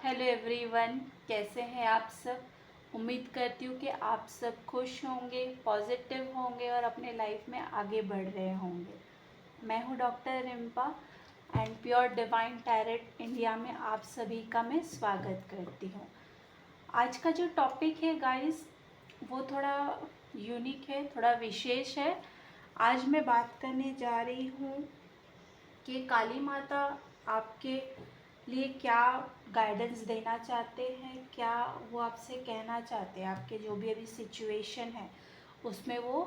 Hello everyone, कैसे हैं आप सब। उम्मीद करती हूँ कि आप सब खुश होंगे, पॉजिटिव होंगे और अपने लाइफ में आगे बढ़ रहे होंगे। मैं हूँ doctor Rimpa and pure divine tarot India में आप सभी का मैं स्वागत करती हूँ। आज का जो टॉपिक है गाइस, वो थोड़ा यूनिक है, थोड़ा विशेष है। आज मैं बात करने जा रही हूँ कि काली माता आपके लिए क्या गाइडेंस देना चाहते हैं, क्या वो आपसे कहना चाहते हैं, आपके जो भी अभी सिचुएशन है उसमें वो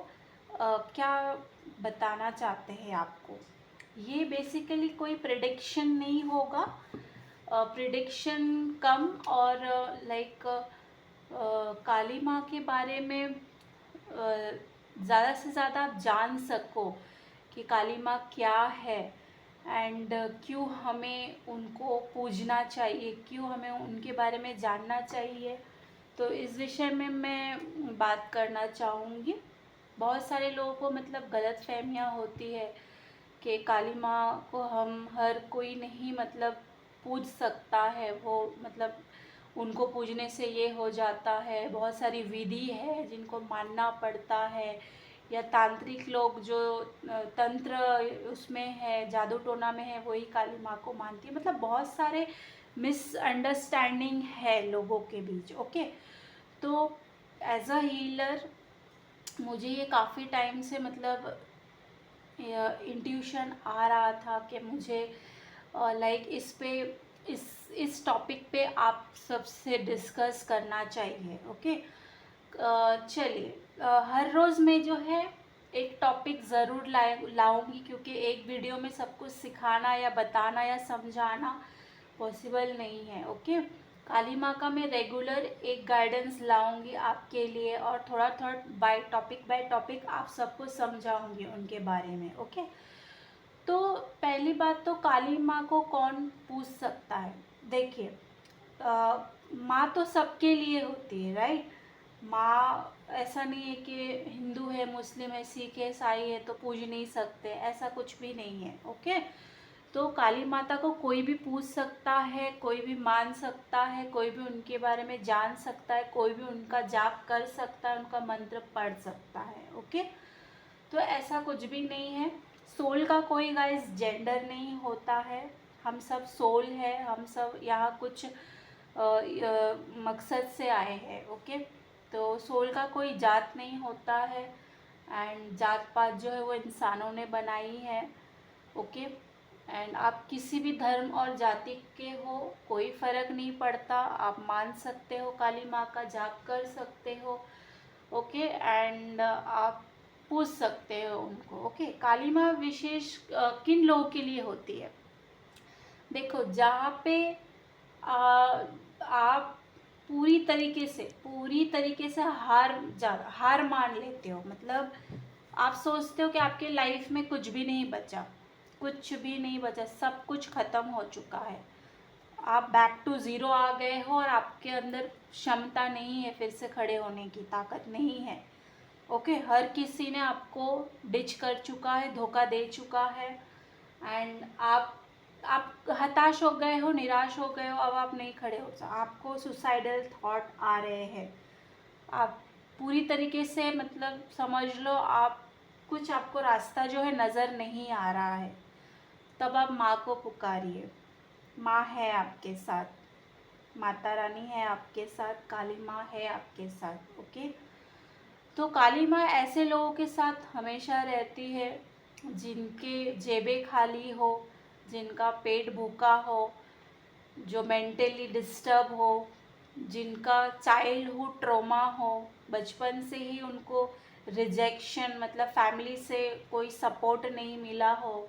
क्या बताना चाहते हैं आपको। ये बेसिकली कोई प्रिडिक्शन नहीं होगा, प्रिडिक्शन कम और लाइक काली माँ के बारे में ज़्यादा से ज़्यादा आप जान सको कि काली माँ क्या है एंड क्यों हमें उनको पूजना चाहिए, क्यों हमें उनके बारे में जानना चाहिए। तो इस विषय में मैं बात करना चाहूँगी। बहुत सारे लोगों को मतलब गलत फहमियाँ होती है कि काली माँ को हम हर कोई नहीं मतलब पूज सकता है, वो मतलब उनको पूजने से ये हो जाता है। बहुत सारी विधि है जिनको मानना पड़ता है, या तांत्रिक लोग जो तंत्र उसमें है, जादू टोना में है, वही काली माँ को मानती है। मतलब बहुत सारे मिसअंडरस्टैंडिंग है लोगों के बीच। ओके, तो एज अ हीलर मुझे ये काफ़ी टाइम से मतलब इंट्यूशन आ रहा था कि मुझे लाइक इस टॉपिक पे आप सबसे डिस्कस करना चाहिए। ओके, चलिए, हर रोज़ मैं जो है एक टॉपिक ज़रूर लाऊंगी, क्योंकि एक वीडियो में सब कुछ सिखाना या बताना या समझाना पॉसिबल नहीं है। ओके, काली माँ का मैं रेगुलर एक गाइडेंस लाऊंगी आपके लिए, और थोड़ा थोड़ा बाय टॉपिक आप सबको समझाऊंगी उनके बारे में। ओके, तो पहली बात तो काली माँ को कौन पूछ सकता है। देखिए, माँ तो सबके लिए होती है, राइट। माँ ऐसा नहीं है कि हिंदू है, मुस्लिम है, सिख है, ईसाई है तो पूज नहीं सकते, ऐसा कुछ भी नहीं है। ओके, तो काली माता को कोई भी पूछ सकता है, कोई भी मान सकता है, कोई भी उनके बारे में जान सकता है, कोई भी उनका जाप कर सकता है, उनका मंत्र पढ़ सकता है। ओके, तो ऐसा कुछ भी नहीं है। सोल का कोई गाइस जेंडर नहीं होता है, हम सब सोल है, हम सब यहाँ कुछ मकसद से आए हैं। ओके, तो सोल का कोई जात नहीं होता है, एंड जात पात जो है वो इंसानों ने बनाई है। ओके, एंड आप किसी भी धर्म और जाति के हो, कोई फ़र्क नहीं पड़ता, आप मान सकते हो, काली माँ का जाप कर सकते हो। ओके, एंड आप पूछ सकते हो उनको। ओके, काली माँ विशेष किन लोगों के लिए होती है। देखो, जहाँ पे आप पूरी तरीके से हार मान लेते हो, मतलब आप सोचते हो कि आपके लाइफ में कुछ भी नहीं बचा, कुछ भी नहीं बचा, सब कुछ ख़त्म हो चुका है, आप बैक टू ज़ीरो आ गए हो और आपके अंदर क्षमता नहीं है, फिर से खड़े होने की ताकत नहीं है। ओके, हर किसी ने आपको डिच कर चुका है, धोखा दे चुका है, एंड आप हताश हो गए हो, निराश हो गए हो, अब आप नहीं खड़े हो, आपको सुसाइडल थॉट आ रहे हैं, आप पूरी तरीके से मतलब समझ लो आप कुछ, आपको रास्ता जो है नज़र नहीं आ रहा है, तब आप माँ को पुकारिए। माँ है आपके साथ, माता रानी है आपके साथ, काली माँ है आपके साथ। ओके, तो काली माँ ऐसे लोगों के साथ हमेशा रहती है जिनके जेबें खाली हो, जिनका पेट भूखा हो, जो मेंटली डिस्टर्ब हो, जिनका चाइल्डहुड ट्रॉमा हो, बचपन से ही उनको रिजेक्शन मतलब फैमिली से कोई सपोर्ट नहीं मिला हो,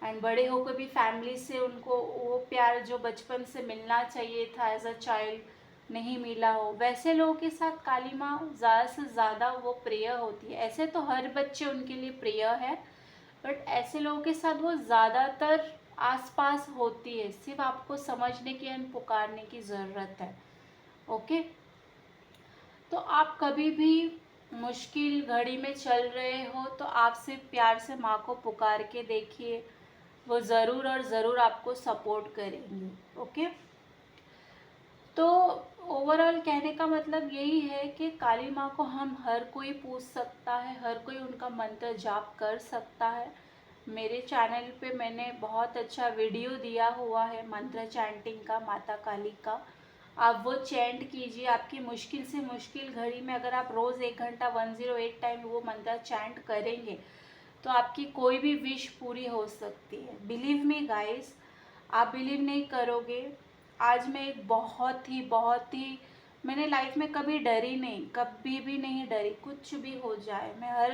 एंड बड़े होकर भी फैमिली से उनको वो प्यार जो बचपन से मिलना चाहिए था एज अ चाइल्ड नहीं मिला हो, वैसे लोगों के साथ काली माँ ज़्यादा से ज़्यादा वो प्रिय होती है। ऐसे तो हर बच्चे उनके लिए प्रिय है, बट ऐसे लोगों के साथ वो ज़्यादातर आसपास होती है, सिर्फ आपको समझने की एंड पुकारने की ज़रूरत है। ओके, तो आप कभी भी मुश्किल घड़ी में चल रहे हो तो आप सिर्फ प्यार से माँ को पुकार के देखिए, वो ज़रूर और ज़रूर आपको सपोर्ट करेंगी। ओके, ओवरऑल कहने का मतलब यही है कि काली माँ को हम हर कोई पूछ सकता है, हर कोई उनका मंत्र जाप कर सकता है। मेरे चैनल पे मैंने बहुत अच्छा वीडियो दिया हुआ है मंत्र चैंटिंग का, माता काली का। आप वो चैंट कीजिए, आपकी मुश्किल से मुश्किल घड़ी में अगर आप रोज़ 1 घंटा 108 टाइम वो मंत्र चैंट करेंगे तो आपकी कोई भी विश पूरी हो सकती है। बिलीव मी गाइस, आप बिलीव नहीं करोगे। आज मैं एक बहुत ही मैंने लाइफ में कभी डरी नहीं, कभी भी नहीं डरी। कुछ भी हो जाए मैं हर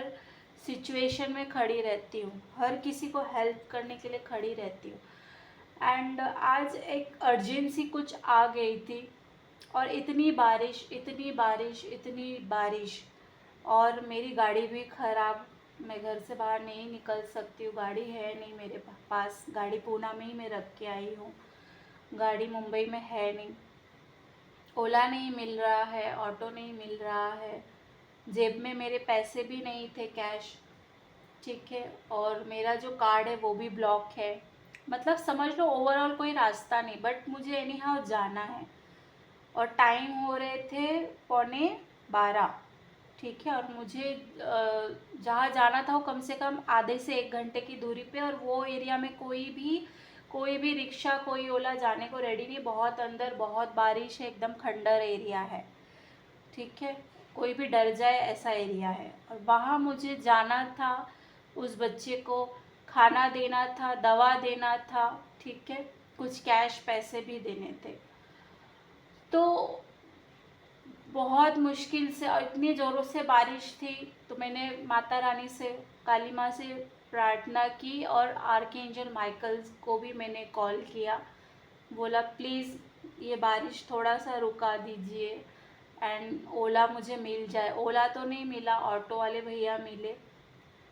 सिचुएशन में खड़ी रहती हूँ, हर किसी को हेल्प करने के लिए खड़ी रहती हूँ। एंड आज एक अर्जेंसी कुछ आ गई थी और इतनी बारिश इतनी बारिश इतनी बारिश, और मेरी गाड़ी भी ख़राब, मैं घर से बाहर नहीं निकल सकती हूँ, गाड़ी है नहीं मेरे पास। गाड़ी पूना में ही मैं रख के आई हूँ, गाड़ी मुंबई में है नहीं। ओला नहीं मिल रहा है, ऑटो नहीं मिल रहा है, जेब में मेरे पैसे भी नहीं थे कैश, ठीक है, और मेरा जो कार्ड है वो भी ब्लॉक है। मतलब समझ लो ओवरऑल कोई रास्ता नहीं, बट मुझे एनी हाउ जाना है। और टाइम हो रहे थे 11:15, ठीक है, और मुझे जहाँ जाना था वो कम से कम आधे से 1 घंटे की दूरी पे, और वो एरिया में कोई भी रिक्शा कोई ओला जाने को रेडी नहीं। बहुत अंदर, बहुत बारिश है, एकदम खंडर एरिया है, ठीक है, कोई भी डर जाए ऐसा एरिया है। और वहाँ मुझे जाना था, उस बच्चे को खाना देना था, दवा देना था, ठीक है, कुछ कैश पैसे भी देने थे। तो बहुत मुश्किल से, और इतनी ज़ोरों से बारिश थी, तो मैंने माता रानी से, काली माँ से प्रार्थना की, और आर्कएंजल माइकल को भी मैंने कॉल किया, बोला प्लीज़ ये बारिश थोड़ा सा रुका दीजिए एंड ओला मुझे मिल जाए। ओला तो नहीं मिला, ऑटो वाले भैया मिले,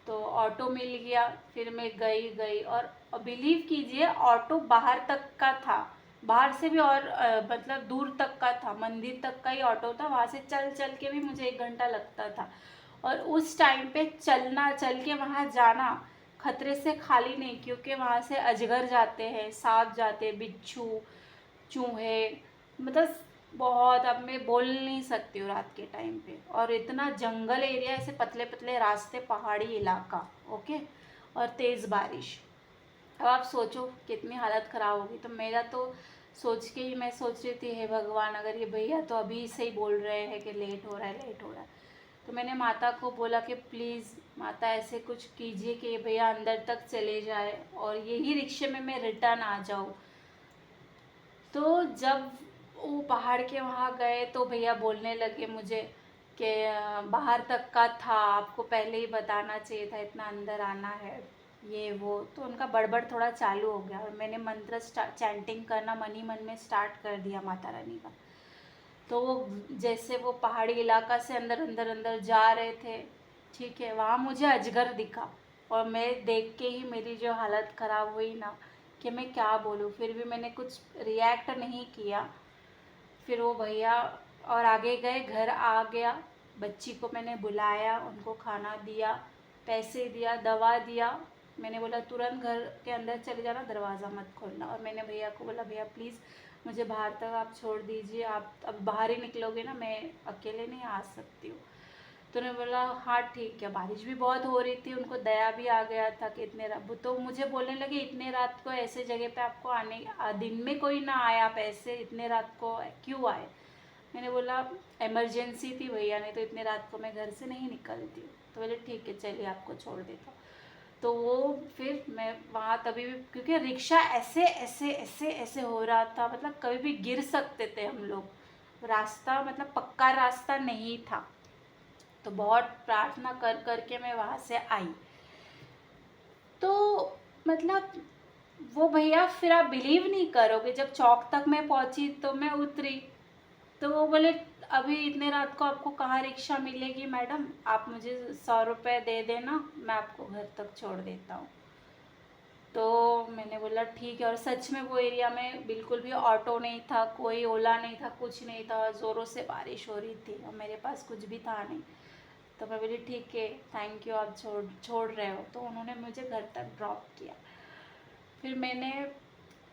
तो ऑटो मिल गया। फिर मैं गई और बिलीव कीजिए ऑटो बाहर तक का था, बाहर से भी, और मतलब दूर तक का था, मंदिर तक का ही ऑटो था। वहाँ से चल के भी मुझे 1 घंटा लगता था, और उस टाइम पे चल के वहाँ जाना खतरे से खाली नहीं, क्योंकि वहाँ से अजगर जाते हैं, सांप जाते हैं, बिच्छू, चूहे, मतलब बहुत, अब मैं बोल नहीं सकती हूँ रात के टाइम पे। और इतना जंगल एरिया, ऐसे पतले पतले रास्ते, पहाड़ी इलाका, ओके, और तेज़ बारिश। अब आप सोचो कितनी हालत ख़राब होगी। तो मेरा तो सोच के ही मैं सोच रही थी, हे भगवान, अगर ये भैया तो अभी से ही बोल रहे हैं कि लेट हो रहा है, लेट हो रहा है। तो मैंने माता को बोला कि प्लीज़ माता ऐसे कुछ कीजिए कि ये भैया अंदर तक चले जाए और यही रिक्शे में मैं रिटर्न आ जाऊँ। तो जब वो पहाड़ के वहाँ गए तो भैया बोलने लगे मुझे कि बाहर तक का था, आपको पहले ही बताना चाहिए था, इतना अंदर आना है, ये वो। तो उनका बड़बड़ थोड़ा चालू हो गया, और मैंने मंत्र चैंटिंग करना मन ही मन में स्टार्ट कर दिया माता रानी का। तो वो जैसे वो पहाड़ी इलाका से अंदर अंदर अंदर जा रहे थे, ठीक है, वहाँ मुझे अजगर दिखा, और मैं देख के ही मेरी जो हालत ख़राब हुई ना, कि मैं क्या बोलूँ। फिर भी मैंने कुछ रिएक्ट नहीं किया। फिर वो भैया और आगे गए, घर आ गया, बच्ची को मैंने बुलाया, उनको खाना दिया, पैसे दिया, दवा दिया। मैंने बोला तुरंत घर के अंदर चले जाना, दरवाज़ा मत खोलना। और मैंने भैया को बोला भैया प्लीज़ मुझे बाहर तक आप छोड़ दीजिए, आप अब बाहर ही निकलोगे ना, मैं अकेले नहीं आ सकती हूँ। तो उन्होंने बोला हाँ ठीक है। बारिश भी बहुत हो रही थी, उनको दया भी आ गया था कि इतने रात, तो मुझे बोलने लगे इतने रात को ऐसे जगह पे आपको आने, दिन में कोई ना आए, आप ऐसे इतने रात को क्यों आए। मैंने बोला इमरजेंसी थी भैया, नहीं तो इतने रात को मैं घर से नहीं निकलती। तो बोले ठीक है चलिए आपको छोड़ देता हूँ। तो वो फिर मैं वहाँ तभी भी, क्योंकि रिक्शा ऐसे ऐसे ऐसे ऐसे हो रहा था, मतलब कभी भी गिर सकते थे हम लोग, रास्ता मतलब पक्का रास्ता नहीं था। तो बहुत प्रार्थना कर कर के मैं वहाँ से आई। तो मतलब वो भैया, फिर आप बिलीव नहीं करोगे, जब चौक तक मैं पहुँची तो मैं उतरी, तो वो बोले अभी इतने रात को आपको कहाँ रिक्शा मिलेगी मैडम, आप मुझे 100 रुपये दे देना, मैं आपको घर तक छोड़ देता हूँ। तो मैंने बोला ठीक है। और सच में वो एरिया में बिल्कुल भी ऑटो नहीं था, कोई ओला नहीं था, कुछ नहीं था, ज़ोरों से बारिश हो रही थी और मेरे पास कुछ भी था नहीं। तो मैं बोली ठीक है थैंक यू, आप छोड़ रहे हो। तो उन्होंने मुझे घर तक ड्रॉप किया। फिर मैंने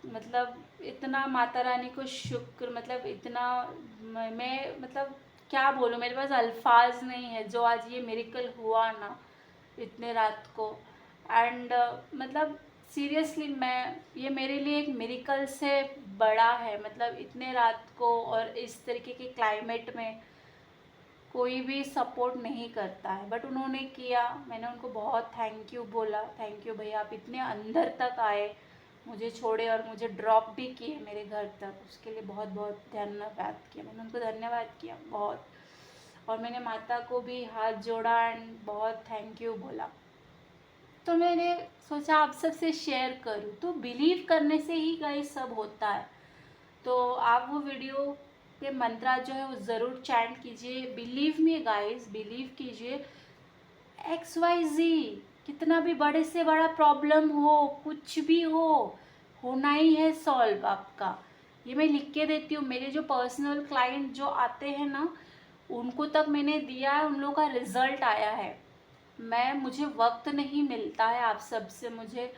मतलब इतना माता रानी को शुक्र, मतलब इतना मैं मतलब क्या बोलूँ, मेरे पास अल्फाज नहीं है जो आज ये मिरेकल हुआ ना इतने रात को। एंड मतलब सीरियसली मैं, ये मेरे लिए एक मिरेकल से बड़ा है। मतलब इतने रात को और इस तरीके के क्लाइमेट में कोई भी सपोर्ट नहीं करता है, बट उन्होंने किया। मैंने उनको बहुत थैंक यू बोला, थैंक यू भैया, आप इतने अंदर तक आए, मुझे छोड़े और मुझे ड्रॉप भी किए मेरे घर तक, उसके लिए बहुत बहुत धन्यवाद किया। मैंने उनको धन्यवाद किया बहुत, और मैंने माता को भी हाथ जोड़ा एंड बहुत थैंक यू बोला। तो मैंने सोचा आप सबसे शेयर करूँ। तो बिलीव करने से ही गाइस सब होता है। तो आप वो वीडियो के मंत्रा जो है वो ज़रूर चैंट कीजिए। बिलीव मी गाइस, बिलीव कीजिए, XYZ कितना भी बड़े से बड़ा प्रॉब्लम हो, कुछ भी हो, होना ही है सॉल्व आपका। ये मैं लिख के देती हूँ। मेरे जो पर्सनल क्लाइंट जो आते हैं ना, उनको तक मैंने दिया है, उन लोगों का रिज़ल्ट आया है। मुझे वक्त नहीं मिलता है आप सबसे मुझे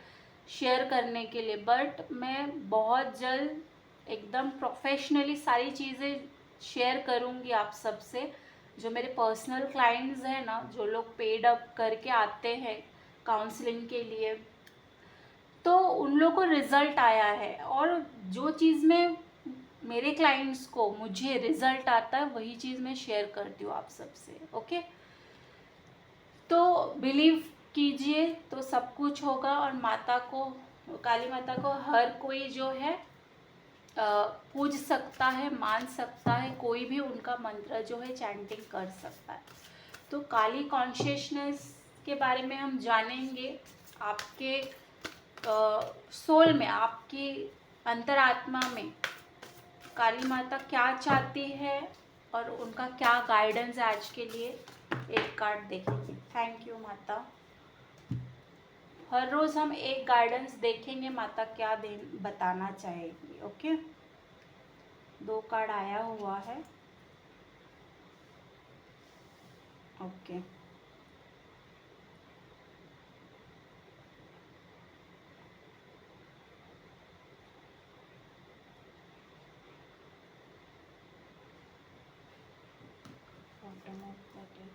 शेयर करने के लिए, बट मैं बहुत जल्द एकदम प्रोफेशनली सारी चीज़ें शेयर करूँगी आप सबसे। जो मेरे पर्सनल क्लाइंट्स हैं ना, जो लोग पेड अप करके आते हैं काउंसलिंग के लिए, तो उन लोगों को रिज़ल्ट आया है। और जो चीज़ में मेरे क्लाइंट्स को मुझे रिज़ल्ट आता है, वही चीज़ मैं शेयर करती हूँ आप सबसे। ओके, तो बिलीव कीजिए तो सब कुछ होगा। और माता को, काली माता को हर कोई जो है पूज सकता है, मान सकता है, कोई भी उनका मंत्र जो है चैंटिंग कर सकता है। तो काली कॉन्शियसनेस के बारे में हम जानेंगे। आपके सोल में, आपकी अंतरात्मा में काली माता क्या चाहती है और उनका क्या गाइडेंस है आज के लिए, एक कार्ड देखेंगे। थैंक यू माता। हर रोज़ हम एक गाइडेंस देखेंगे, माता क्या बताना चाहेगी। ओके, 2 कार्ड आया हुआ है। Okay, bottom of the deck,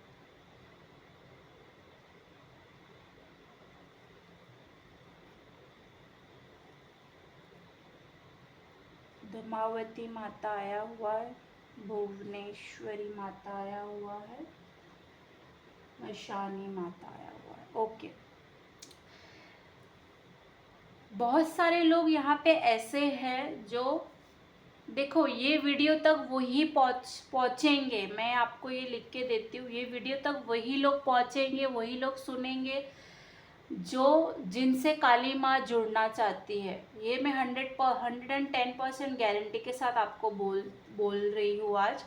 Dhumavati माता आया हुआ है, भुवनेश्वरी माता आया हुआ है, मशानी माता आया हुआ है। ओके, बहुत सारे लोग यहाँ पे ऐसे हैं जो, देखो ये वीडियो तक वही पहुँचेंगे। मैं आपको ये लिख के देती हूँ, ये वीडियो तक वही लोग पहुँचेंगे, वही लोग सुनेंगे जो जिनसे काली माँ जुड़ना चाहती है। ये मैं 110% गारंटी के साथ आपको बोल रही हूँ आज,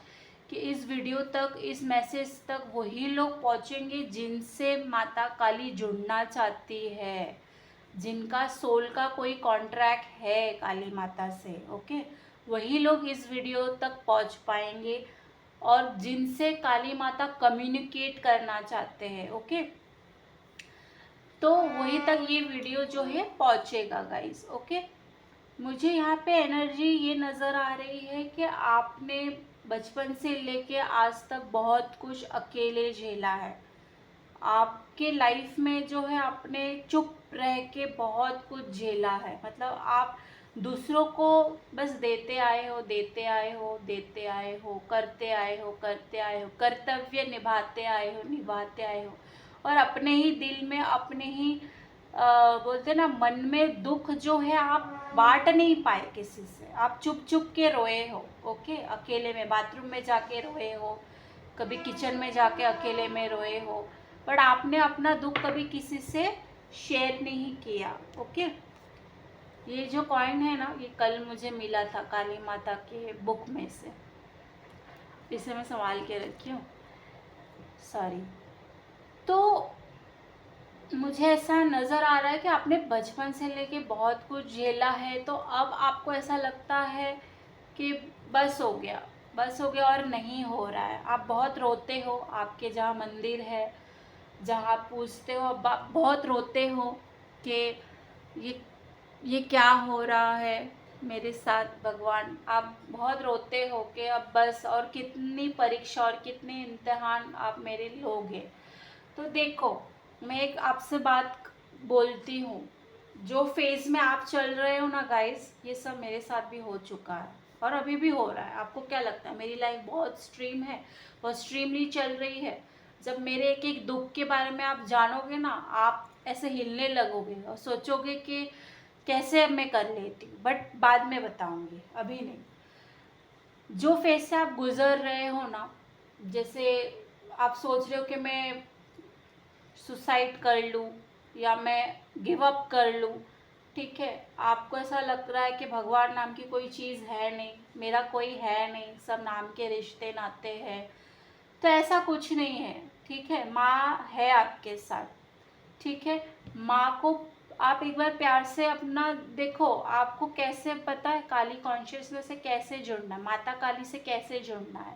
कि इस वीडियो तक, इस मैसेज तक वही लोग पहुँचेंगे जिनसे माता काली जुड़ना चाहती है, जिनका सोल का कोई कॉन्ट्रैक्ट है काली माता से। ओके, वही लोग इस वीडियो तक पहुँच पाएंगे, और जिनसे काली माता कम्युनिकेट करना चाहते हैं। ओके, तो वहीं तक ये वीडियो जो है पहुँचेगा गाइस। ओके, मुझे यहाँ पे एनर्जी ये नज़र आ रही है कि आपने बचपन से लेके आज तक बहुत कुछ अकेले झेला है। आपके लाइफ में जो है आपने चुप रह के बहुत कुछ झेला है। मतलब आप दूसरों को बस देते आए हो, देते आए हो, देते आए हो, करते आए हो, करते आए हो, कर्तव्य निभाते आए हो, निभाते आए हो, और अपने ही दिल में, अपने ही बोलते ना, मन में दुख जो है आप बांट नहीं पाए किसी से। आप चुप चुप के रोए हो। ओके, अकेले में बाथरूम में जाके रोए हो, कभी किचन में जाके अकेले में रोए हो, बट आपने अपना दुख कभी किसी से शेयर नहीं किया। ओके, ये जो कॉइन है ना, ये कल मुझे मिला था काली माता के बुक में से, इसे मैं संभाल के रखी हूँ। सॉरी। तो मुझे ऐसा नज़र आ रहा है कि आपने बचपन से लेके बहुत कुछ झेला है, तो अब आपको ऐसा लगता है कि बस हो गया, बस हो गया और नहीं हो रहा है। आप बहुत रोते हो, आपके जहाँ मंदिर है, जहाँ आप पूजते हो, अब आप बहुत रोते हो कि ये ये क्या हो रहा है मेरे साथ भगवान। आप बहुत रोते हो कि अब बस, और कितनी परीक्षा और कितने इम्तिहान आप मेरे लोगे। तो देखो, मैं एक आपसे बात बोलती हूँ, जो फेज़ में आप चल रहे हो ना गाइस, ये सब मेरे साथ भी हो चुका है और अभी भी हो रहा है। आपको क्या लगता है मेरी लाइफ बहुत स्ट्रीम है, बहुत स्ट्रीमली चल रही है? जब मेरे एक एक दुख के बारे में आप जानोगे ना, आप ऐसे हिलने लगोगे और सोचोगे कि कैसे अब मैं कर लेती हूँ, बट बाद में बताऊंगी, अभी नहीं। जो फेज से आप गुजर रहे हो ना, जैसे आप सोच रहे हो कि मैं सुसाइड कर लूँ या मैं गिव अप कर लूँ, ठीक है। आपको ऐसा लग रहा है कि भगवान नाम की कोई चीज़ है नहीं, मेरा कोई है नहीं, सब नाम के रिश्ते नाते हैं। तो ऐसा कुछ नहीं है, ठीक है। माँ है आपके साथ, ठीक है। माँ को आप एक बार प्यार से अपना देखो, आपको कैसे पता है काली कॉन्शियसनेस से कैसे जुड़ना है, माता काली से कैसे जुड़ना है।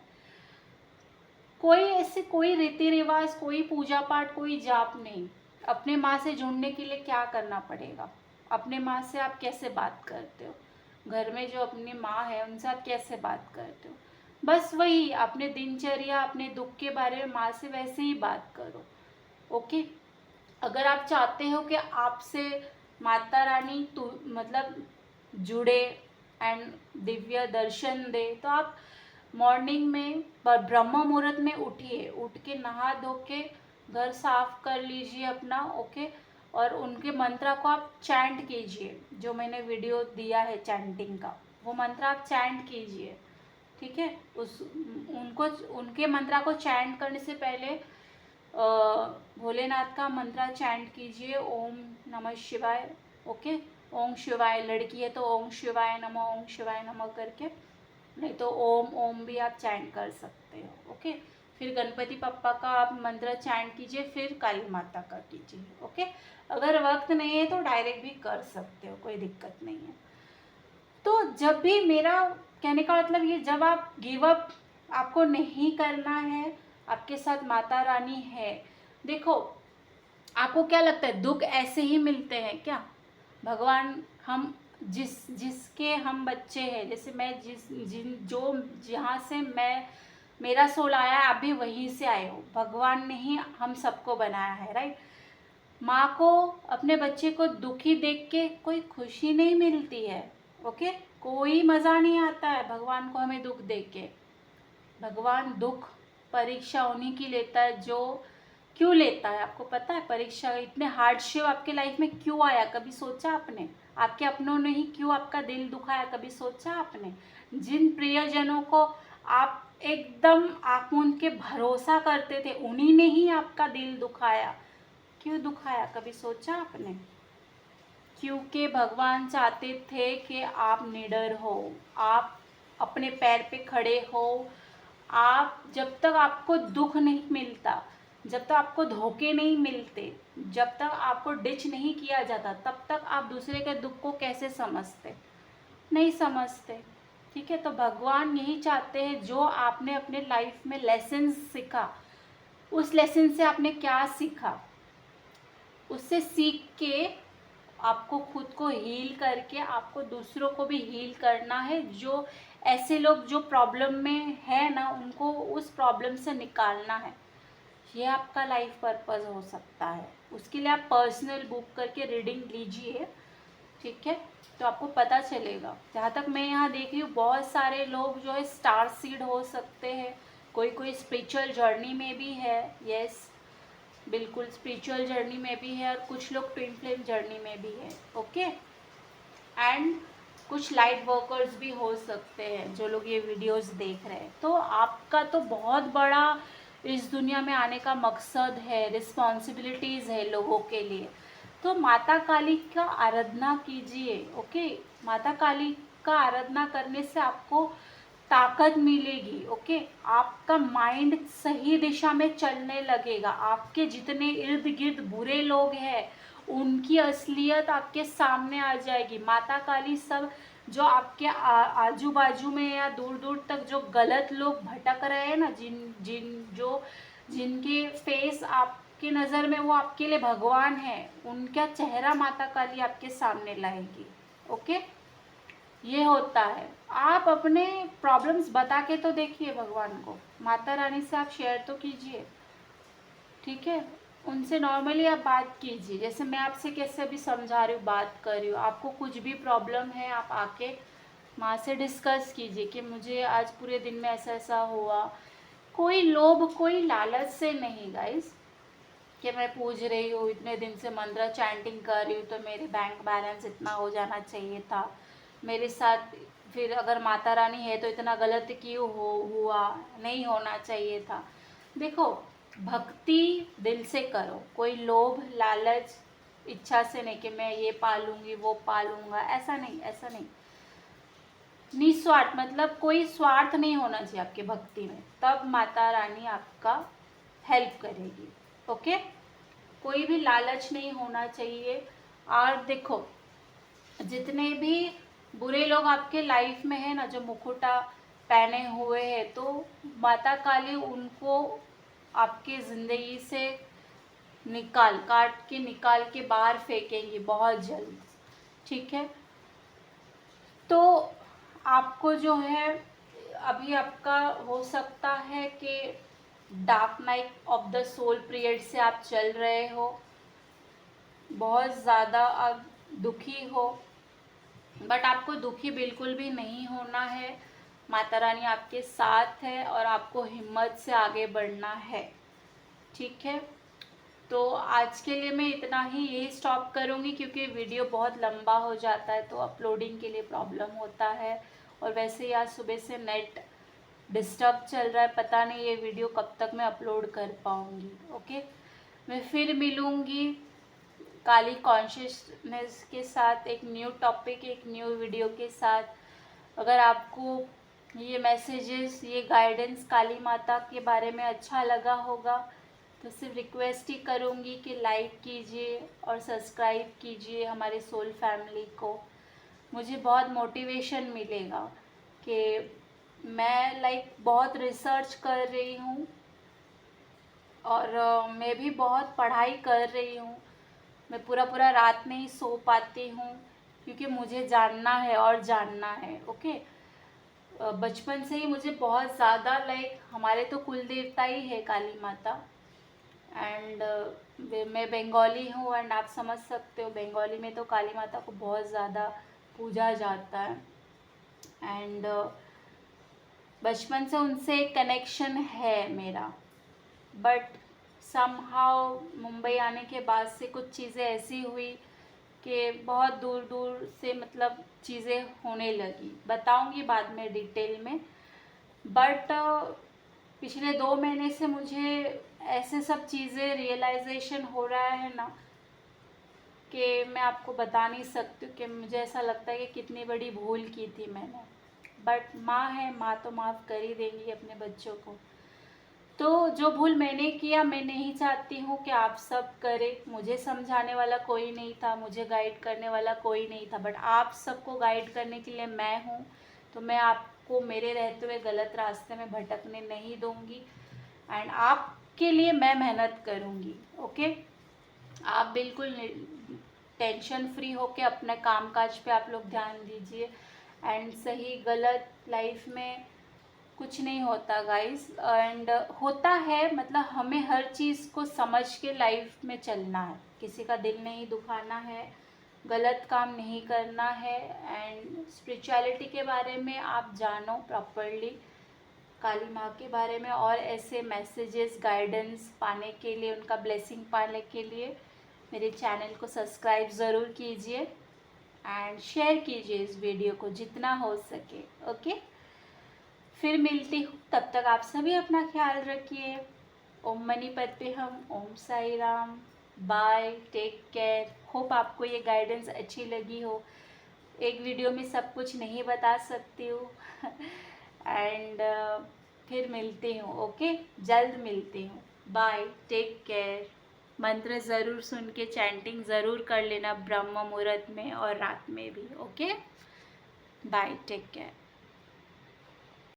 कोई ऐसे कोई रीति रिवाज, कोई पूजा पाठ, कोई जाप नहीं। अपने माँ से जुड़ने के लिए क्या करना पड़ेगा? अपने माँ से आप कैसे बात करते हो, घर में जो अपनी माँ है उनसे आप कैसे बात करते हो, बस वही अपने दिनचर्या, अपने दुख के बारे में माँ से वैसे ही बात करो, ओके। अगर आप चाहते हो कि आपसे माता रानी तो मतलब जुड़े एंड दिव्य दर्शन दे, तो आप मॉर्निंग में ब्रह्म मुहूर्त में उठिए, उठ के नहा धो के घर साफ कर लीजिए अपना, ओके। और उनके मंत्रा को आप चैंट कीजिए, जो मैंने वीडियो दिया है चैंटिंग का, वो मंत्र आप चैंट कीजिए, ठीक है। उस उनको उनके मंत्रा को चैंट करने से पहले भोलेनाथ का मंत्र चैंट कीजिए, ओम नमः शिवाय, ओके। ओम शिवाय, लड़की है तो ओम शिवाय नमः, ओम शिवाय नमः करके, नहीं तो ओम ओम भी आप चैंट कर सकते हो, ओके। फिर गणपति पप्पा का आप मंत्र चैंट कीजिए, फिर काली माता का कीजिए, ओके। अगर वक्त नहीं है तो डायरेक्ट भी कर सकते हो, कोई दिक्कत नहीं है। तो जब भी मेरा कहने का मतलब ये, जब आप गिव अप आपको नहीं करना है, आपके साथ माता रानी है। देखो, आपको क्या लगता है दुख ऐसे ही मिलते हैं क्या? भगवान, हम जिसके हम बच्चे हैं, जैसे मैं जहाँ से मैं मेरा सोल आया है, आप भी वहीं से आए हो। भगवान ने ही हम सबको बनाया है, राइट। माँ को अपने बच्चे को दुखी देख के कोई खुशी नहीं मिलती है, ओके। कोई मज़ा नहीं आता है भगवान को हमें दुख देख के। भगवान दुख परीक्षा उन्हीं की लेता है जो, क्यों लेता है आपको पता है? परीक्षा, इतने हार्डशिप आपके लाइफ में क्यों आया, कभी सोचा आपने? आपके अपनों ने ही क्यों आपका दिल दुखाया, कभी सोचा आपने? जिन प्रियजनों को आप एकदम आँख मूंद के भरोसा करते थे, उन्हीं ने ही आपका दिल दुखाया। क्यों दुखाया, कभी सोचा आपने? क्योंकि भगवान चाहते थे कि आप निडर हो, आप अपने पैर पे खड़े हो। आप जब तक आपको दुख नहीं मिलता, जब तक आपको धोखे नहीं मिलते, जब तक आपको डिच नहीं किया जाता, तब तक आप दूसरे के दुख को कैसे समझते? नहीं समझते, ठीक है। तो भगवान यही चाहते हैं, जो आपने अपने लाइफ में लेसन सीखा, उस लेसन से आपने क्या सीखा, उससे सीख के आपको खुद को हील करके आपको दूसरों को भी हील करना है। जो ऐसे लोग जो प्रॉब्लम में है ना, उनको उस प्रॉब्लम से निकालना है। ये आपका लाइफ पर्पस हो सकता है। उसके लिए आप पर्सनल बुक करके रीडिंग लीजिए, ठीक है। तो आपको पता चलेगा। जहाँ तक मैं यहाँ देख रही हूँ, बहुत सारे लोग जो है स्टार सीड हो सकते हैं, कोई कोई स्पिरिचुअल जर्नी में भी है, यस बिल्कुल स्पिरिचुअल जर्नी में भी है, और कुछ लोग ट्विन फ्लेम जर्नी में भी है, ओके। एंड कुछ लाइट वर्कर्स भी हो सकते हैं जो लोग ये वीडियोस देख रहे हैं। तो आपका तो बहुत बड़ा इस दुनिया में आने का मकसद है, रिस्पॉन्सिबिलिटीज़ है लोगों के लिए। तो माता काली का आराधना कीजिए, ओके। माता काली का आराधना करने से आपको ताकत मिलेगी, ओके। आपका माइंड सही दिशा में चलने लगेगा। आपके जितने इर्द गिर्द बुरे लोग हैं, उनकी असलियत आपके सामने आ जाएगी। माता काली सब जो आपके आजू बाजू में या दूर दूर तक जो गलत लोग भटक रहे हैं ना, जिनके फेस आपकी नज़र में वो आपके लिए भगवान है, उनका चेहरा माता काली आपके सामने लाएगी, ओके, ये होता है। आप अपने प्रॉब्लम्स बता के तो देखिए भगवान को, माता रानी से आप शेयर तो कीजिए, ठीक है। उनसे नॉर्मली आप बात कीजिए, जैसे मैं आपसे कैसे अभी समझा रही हूँ, बात कर रही हूँ। आपको कुछ भी प्रॉब्लम है, आप आके माँ से डिस्कस कीजिए कि मुझे आज पूरे दिन में ऐसा ऐसा हुआ। कोई लोभ, कोई लालच से नहीं गाइस, कि मैं पूछ रही हूँ, इतने दिन से मंत्र चैंटिंग कर रही हूँ तो मेरे बैंक बैलेंस इतना हो जाना चाहिए था मेरे साथ, फिर अगर माता रानी है तो इतना गलत क्यों हुआ, नहीं होना चाहिए था। देखो, भक्ति दिल से करो, कोई लोभ लालच इच्छा से नहीं कि मैं ये पालूंगी वो पालूंगा, ऐसा नहीं, ऐसा नहीं। निस्वार्थ, मतलब कोई स्वार्थ नहीं होना चाहिए आपके भक्ति में, तब माता रानी आपका हेल्प करेगी। ओके, कोई भी लालच नहीं होना चाहिए। और देखो, जितने भी बुरे लोग आपके लाइफ में है ना, जो मुकुटा पहने हुए हैं, तो माता काली उनको आपके ज़िंदगी से काट के निकाल के बाहर फेंकेंगी बहुत जल्द, ठीक है। तो आपको जो है, अभी आपका हो सकता है कि dark night of the soul period से आप चल रहे हो, बहुत ज़्यादा आप दुखी हो, बट आपको दुखी बिल्कुल भी नहीं होना है। माता रानी आपके साथ है और आपको हिम्मत से आगे बढ़ना है, ठीक है। तो आज के लिए मैं इतना ही यही स्टॉप करूँगी, क्योंकि वीडियो बहुत लंबा हो जाता है तो अपलोडिंग के लिए प्रॉब्लम होता है। और वैसे ही आज सुबह से नेट डिस्टर्ब चल रहा है, पता नहीं ये वीडियो कब तक मैं अपलोड कर पाऊँगी। ओके, मैं फिर मिलूँगी काली कॉन्शियसनेस के साथ, एक न्यू टॉपिक, एक न्यू वीडियो के साथ। अगर आपको ये मैसेजेस, ये गाइडेंस काली माता के बारे में अच्छा लगा होगा तो सिर्फ रिक्वेस्ट ही करूँगी कि लाइक कीजिए और सब्सक्राइब कीजिए हमारे सोल फैमिली को। मुझे बहुत मोटिवेशन मिलेगा कि मैं बहुत रिसर्च कर रही हूँ और मैं भी बहुत पढ़ाई कर रही हूँ। मैं पूरा पूरा रात नहीं सो पाती हूँ, क्योंकि मुझे जानना है और जानना है। ओके, बचपन से ही मुझे बहुत ज़्यादा हमारे तो कुल देवता ही है काली माता। एंड मैं बंगाली हूँ, एंड आप समझ सकते हो बंगाली में तो काली माता को बहुत ज़्यादा पूजा जाता है। एंड बचपन से उनसे एक कनेक्शन है मेरा, बट समहाउ मुंबई आने के बाद से कुछ चीज़ें ऐसी हुई कि बहुत दूर दूर से मतलब चीज़ें होने लगी, बताऊंगी बाद में डिटेल में। बट पिछले 2 महीने से मुझे ऐसे सब चीज़ें रियलाइजेशन हो रहा है ना, कि मैं आपको बता नहीं सकती हूँ। कि मुझे ऐसा लगता है कि कितनी बड़ी भूल की थी मैंने, बट माँ है, माँ तो माफ़ कर ही देंगी अपने बच्चों को। तो जो भूल मैंने किया, मैं नहीं चाहती हूँ कि आप सब करें। मुझे समझाने वाला कोई नहीं था, मुझे गाइड करने वाला कोई नहीं था, बट आप सबको गाइड करने के लिए मैं हूँ। तो मैं आपको मेरे रहते हुए गलत रास्ते में भटकने नहीं दूँगी, एंड आपके लिए मैं मेहनत करूँगी। ओके, आप बिल्कुल टेंशन फ्री होके अपने काम काज पे आप लोग ध्यान दीजिए। एंड सही गलत लाइफ में कुछ नहीं होता गाइस, एंड होता है मतलब हमें हर चीज़ को समझ के लाइफ में चलना है, किसी का दिल नहीं दुखाना है, गलत काम नहीं करना है। एंड स्पिरिचुअलिटी के बारे में आप जानो प्रॉपरली, काली माँ के बारे में, और ऐसे मैसेजेस गाइडेंस पाने के लिए, उनका ब्लेसिंग पाने के लिए मेरे चैनल को सब्सक्राइब ज़रूर कीजिए एंड शेयर कीजिए इस वीडियो को जितना हो सके। ओके, फिर मिलती हूँ, तब तक आप सभी अपना ख्याल रखिए। ओम मनी पद्मे हम, ओम Sai Ram, bye, take care. Hope आपको ये गाइडेंस अच्छी लगी हो। एक वीडियो में सब कुछ नहीं बता सकती हूँ एंड फिर मिलती हूँ। ओके, जल्द मिलती हूँ। Bye, take care. मंत्र ज़रूर सुन के चैंटिंग ज़रूर कर लेना ब्रह्म मुहूर्त में और रात में भी। Okay, bye, take care.